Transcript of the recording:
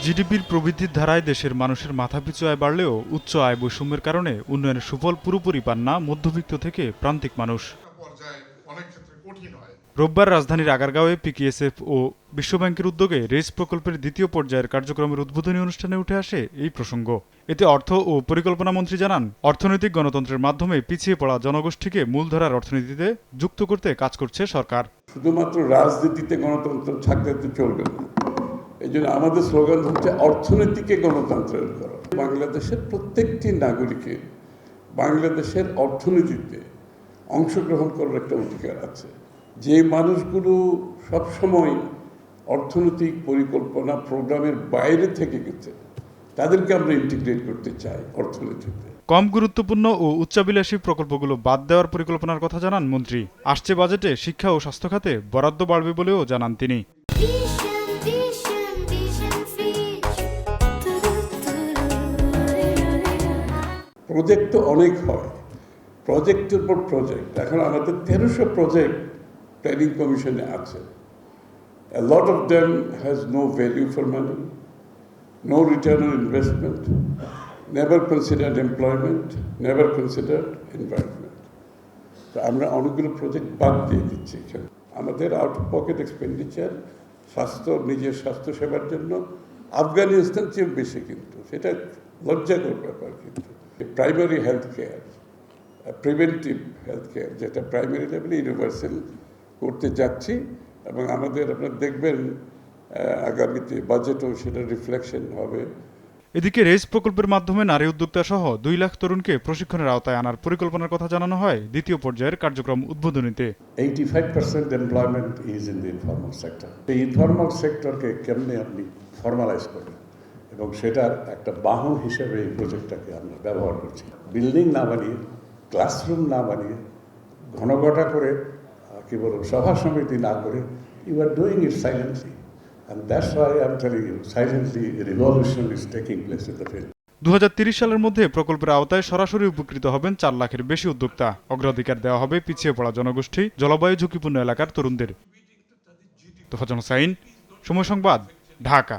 জিডিপির প্রবৃদ্ধির ধারায় দেশের মানুষের মাথাপিছু আয় বাড়লেও উচ্চ আয় বৈষম্যের কারণে উন্নয়নের সুফল পুরোপুরি পান না মধ্যবিত্ত থেকে প্রান্তিক মানুষ। রোববার রাজধানীর আগারগাঁওয়ে পিকেএসএফ ও বিশ্বব্যাংকের উদ্যোগে রেস প্রকল্পের দ্বিতীয় পর্যায়ের কার্যক্রমের উদ্বোধনী অনুষ্ঠানে উঠে আসে এই প্রসঙ্গ। এতে অর্থ ও পরিকল্পনা মন্ত্রী জানান, অর্থনৈতিক গণতন্ত্রের মাধ্যমে পিছিয়ে পড়া জনগোষ্ঠীকে মূলধারার অর্থনীতিতে যুক্ত করতে কাজ করছে সরকার। শুধুমাত্র রাজনীতিতে গণতন্ত্র থাকলে তো চলবে না, এই জন্য আমাদের স্লোগান হচ্ছে অর্থনীতিকে গণতন্ত্রের করা। বাংলাদেশের প্রত্যেকটি নাগরিকের বাংলাদেশের অর্থনীতিতে অংশগ্রহণ করার একটা অধিকার আছে। যে মানুষগুলো সবসময় অর্থনৈতিক পরিকল্পনা প্রোগ্রামের বাইরে থেকে গেছে, তাদেরকে আমরা ইন্টিগ্রেট করতে চাই অর্থনীতিতে। কম গুরুত্বপূর্ণ ও উচ্চাভিলাষী প্রকল্পগুলো বাদ দেওয়ার পরিকল্পনার কথা জানান মন্ত্রী। আসছে বাজেটে শিক্ষা ও স্বাস্থ্য খাতে বরাদ্দ বাড়বে বলেও জানান তিনি। প্রজেক্ট তো অনেক হয়, প্রজেক্টের পর প্রজেক্ট। এখন আমাদের 1300 প্রজেক্ট প্ল্যানিং কমিশনে আছে। A lot of them has no value for money, no return on investment, never considered employment, never considered environment. তো আমরা অনেকগুলো প্রজেক্ট বাদ দিয়ে দিচ্ছি এখানে। আমাদের আউট অফ পকেট এক্সপেন্ডিচার নিজের স্বাস্থ্য সেবার জন্য আফগানিস্তান চেয়ে বেশি, কিন্তু সেটা লজ্জাকর ব্যাপার। কিন্তু primary health care, preventive health care, যেটা প্রাইমারি লেভেলে ইউনিভার্সাল করতে যাচ্ছি, এবং আপনারা দেখবেন আগামীতে বাজেটও সেটা রিফ্লেকশন হবে। এদিকে রেস প্রকল্পের মাধ্যমে নারী উদ্যোক্তা সহ 2 লাখ তরুণকে প্রশিক্ষণের আওতায় আনার পরিকল্পনার কথা জানানো হয় দ্বিতীয় পর্যায়ের কার্যক্রম উদ্বোধনীতে। 85% employment is in the informal sector. এই ইনফর্মাল সেক্টরকে কেমনে আপনি ফর্মালাইজ করবেন, এবং সেটার একটা বাহন হিসেবে এই প্রজেক্টটাকে আমরা ব্যবহার করছি। বিল্ডিং না বানিয়ে, ক্লাসরুম না বানিয়ে, ঘনঘটা করে কি বলব সভা সমিতি না করে, you are doing it silently, and that's why I'm telling you, silently a revolution is taking place in the field. 2030 সালের মধ্যে প্রকল্পের আওতায় সরাসরি উপকৃত হবেন 4 লাখের বেশি উদ্যোক্তা। অগ্রাধিকার দেওয়া হবে পিছিয়ে পড়া জনগোষ্ঠী, জলবায়ু ঝুঁকিপূর্ণ এলাকার তরুণদের। তোফাজ্জল হোসাইন, সময় সংবাদ, ঢাকা।